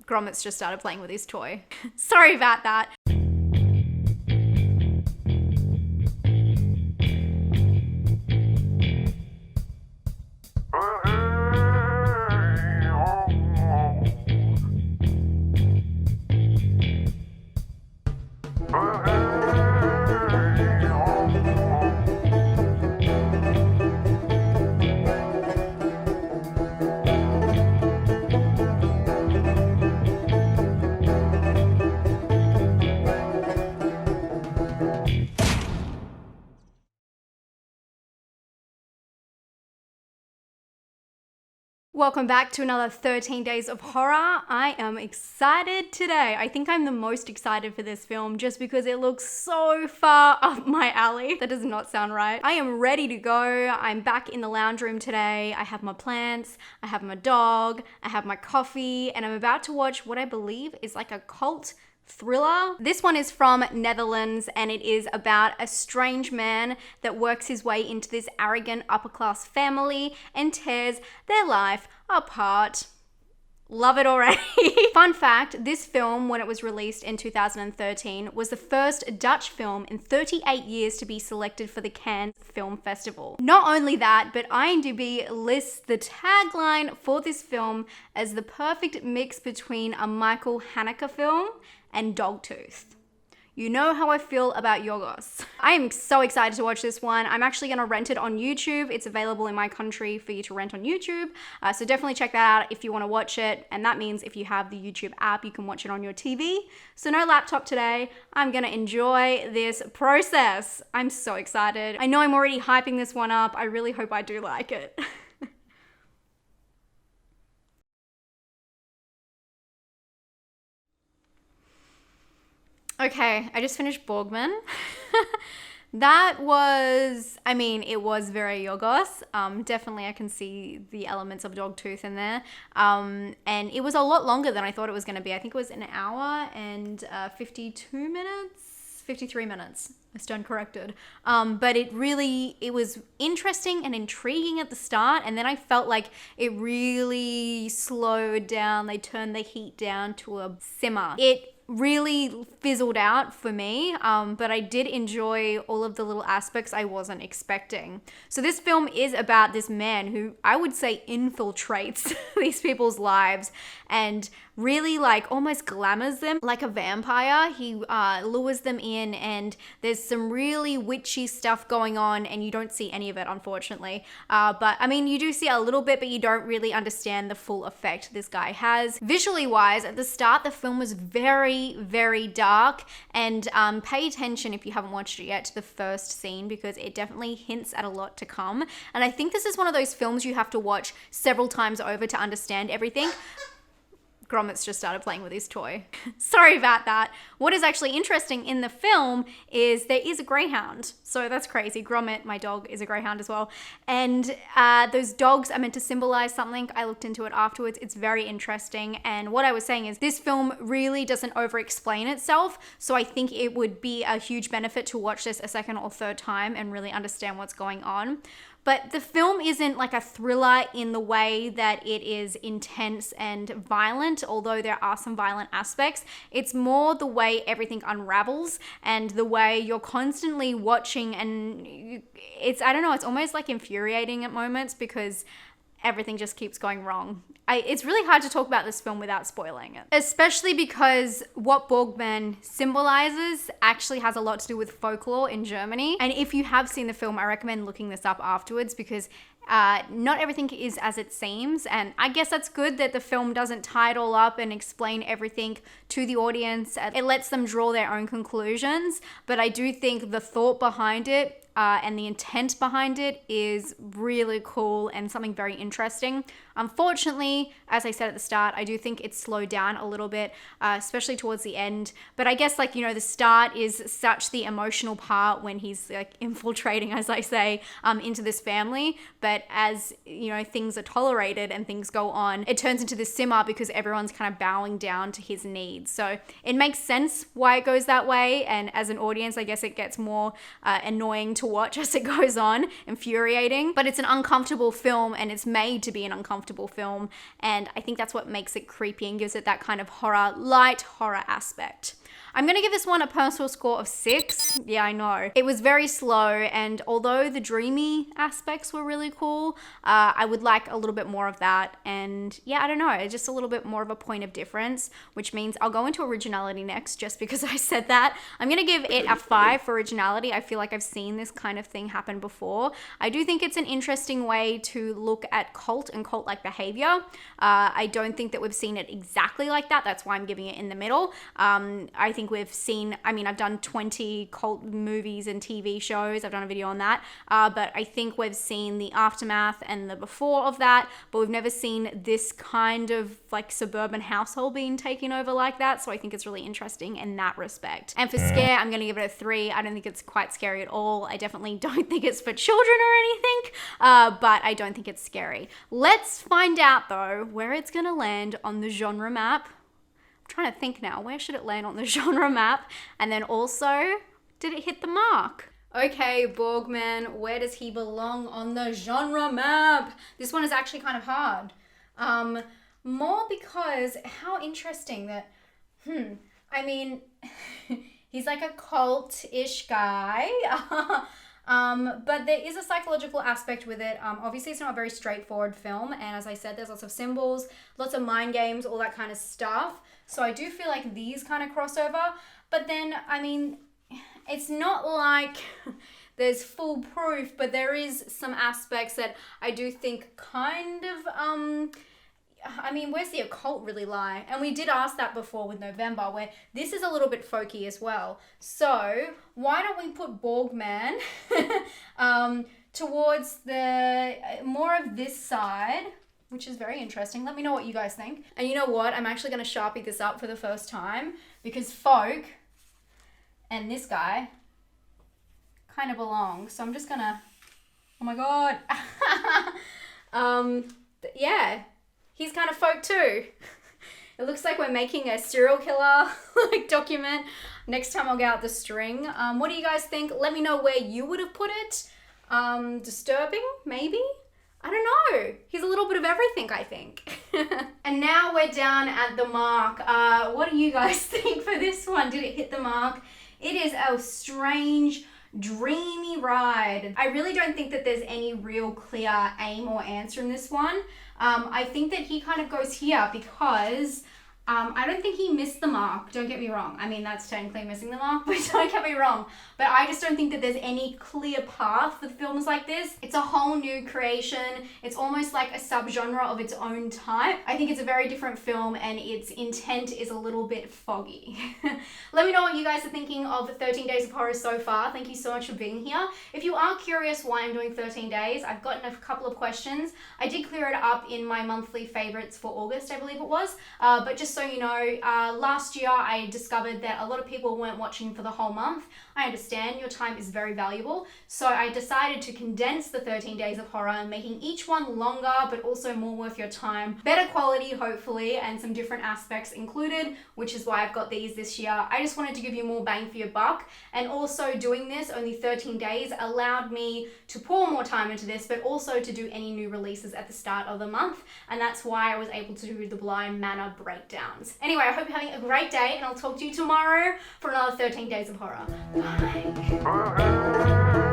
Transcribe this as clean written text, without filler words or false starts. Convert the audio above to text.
Gromit's just started playing with his toy. Sorry about that. Welcome back to another 13 Days of Horror. I am excited today. I think I'm the most excited for this film just because it looks so far up my alley. That does not sound right. I am ready to go. I'm back in the lounge room today. I have my plants, I have my dog, I have my coffee, and I'm about to watch what I believe is like a cult thriller. This one is from Netherlands and it is about a strange man that works his way into this arrogant upper class family and tears their life apart. Love it already. Fun fact, this film, when it was released in 2013, was the first Dutch film in 38 years to be selected for the Cannes Film Festival. Not only that, but IMDb lists the tagline for this film as the perfect mix between a Michael Haneke film and Dogtooth. You know how I feel about Yorgos. I am so excited to watch this one. I'm actually gonna rent it on YouTube. It's available in my country for you to rent on YouTube. So definitely check that out if you wanna watch it. And that means if you have the YouTube app, you can watch it on your TV. So no laptop today. I'm gonna enjoy this process. I'm so excited. I know I'm already hyping this one up. I really hope I do like it. Okay, I just finished Borgman. That was, I mean, it was very Yorgos. Definitely I can see the elements of Dogtooth in there. And it was a lot longer than I thought it was gonna be. I think it was an hour and 52 minutes, 53 minutes. I stand corrected. But it was interesting and intriguing at the start, and then I felt like it really slowed down. They turned the heat down to a simmer. It really fizzled out for me, but I did enjoy all of the little aspects I wasn't expecting. So this film is about this man who I would say infiltrates these people's lives and really like almost glamours them like a vampire. He lures them in, and there's some really witchy stuff going on, and you don't see any of it, unfortunately. But I mean, you do see a little bit, but you don't really understand the full effect this guy has. Visually wise, at the start, the film was very, very dark, and pay attention if you haven't watched it yet to the first scene, because it definitely hints at a lot to come. And I think this is one of those films you have to watch several times over to understand everything. Gromit's just started playing with his toy. Sorry about that. What is actually interesting in the film is there is a greyhound. So that's crazy. Gromit, my dog, is a greyhound as well. And those dogs are meant to symbolize something. I looked into it afterwards. It's very interesting. And what I was saying is this film really doesn't over-explain itself. So I think it would be a huge benefit to watch this a second or third time and really understand what's going on. But the film isn't like a thriller in the way that it is intense and violent, although there are some violent aspects. It's more the way everything unravels and the way you're constantly watching, and I don't know, it's almost like infuriating at moments because everything just keeps going wrong. It's really hard to talk about this film without spoiling it, especially because what Borgman symbolizes actually has a lot to do with folklore in Germany. And if you have seen the film, I recommend looking this up afterwards, because not everything is as it seems. And I guess that's good that the film doesn't tie it all up and explain everything to the audience. It lets them draw their own conclusions. But I do think the thought behind it and the intent behind it is really cool and something very interesting. Unfortunately, as I said at the start, I do think it's slowed down a little bit, especially towards the end. But I guess, like, you know, the start is such the emotional part when he's like infiltrating, as I say, into this family. But as, you know, things are tolerated and things go on, it turns into this simmer because everyone's kind of bowing down to his needs. So it makes sense why it goes that way. And as an audience, I guess it gets more annoying to watch as it goes on, infuriating, but it's an uncomfortable film and it's made to be an uncomfortable film. And I think that's what makes it creepy and gives it that kind of light horror aspect. I'm going to give this one a personal score of 6. Yeah, I know. It was very slow, and although the dreamy aspects were really cool, I would like a little bit more of that. And yeah, I don't know, just a little bit more of a point of difference, which means I'll go into originality next just because I said that. I'm going to give it a 5 for originality. I feel like I've seen this kind of thing happen before. I do think it's an interesting way to look at cult and cult-like behavior. I don't think that we've seen it exactly like that. That's why I'm giving it in the middle. I think we've seen, I mean, I've done 20 cult movies and TV shows. I've done a video on that. But I think we've seen the aftermath and the before of that, but we've never seen this kind of like suburban household being taken over like that. So I think it's really interesting in that respect. And for scare, I'm going to give it a 3. I don't think it's quite scary at all. I definitely don't think it's for children or anything, but I don't think it's scary. Let's find out though where it's going to land on the genre map. Trying to think now, where should it land on the genre map? And then also, did it hit the mark? Okay, Borgman, where does he belong on the genre map? This one is actually kind of hard. More because how interesting that, I mean, he's like a cult-ish guy. But there is a psychological aspect with it. Obviously, it's not a very straightforward film. And as I said, there's lots of symbols, lots of mind games, all that kind of stuff. So I do feel like these kind of crossover. But then, I mean, it's not like there's full proof, but there is some aspects that I do think kind of, I mean, where's the occult really lie? And we did ask that before with November, where this is a little bit folky as well. So why don't we put Borgman towards the more of this side, which is very interesting. Let me know what you guys think. And you know what? I'm actually going to Sharpie this up for the first time because folk and this guy kind of belong. So I'm just going to, oh my God. Yeah. He's kind of folk too. It looks like we're making a serial killer like document. Next time I'll get out the string. What do you guys think? Let me know where you would have put it. Disturbing, maybe? I don't know. He's a little bit of everything, I think. And now we're down at the mark. What do you guys think for this one? Did it hit the mark? It is a strange, dreamy ride. I really don't think that there's any real clear aim or answer in this one. I think that he kind of goes here because I don't think he missed the mark. Don't get me wrong. I mean, that's technically missing the mark, but don't get me wrong. But I just don't think that there's any clear path for films like this. It's a whole new creation. It's almost like a subgenre of its own type. I think it's a very different film and its intent is a little bit foggy. Let me know what you guys are thinking of 13 Days of Horror so far. Thank you so much for being here. If you are curious why I'm doing 13 days, I've gotten a couple of questions. I did clear it up in my monthly favorites for August, I believe it was. But just so you know, last year I discovered that a lot of people weren't watching for the whole month. I understand your time is very valuable, so I decided to condense the 13 Days of Horror, making each one longer but also more worth your time. Better quality hopefully, and some different aspects included, which is why I've got these this year. I just wanted to give you more bang for your buck, and also doing this only 13 days allowed me to pour more time into this, but also to do any new releases at the start of the month, and that's why I was able to do the Blind Manor breakdowns. Anyway, I hope you're having a great day, and I'll talk to you tomorrow for another 13 Days of Horror. Bye.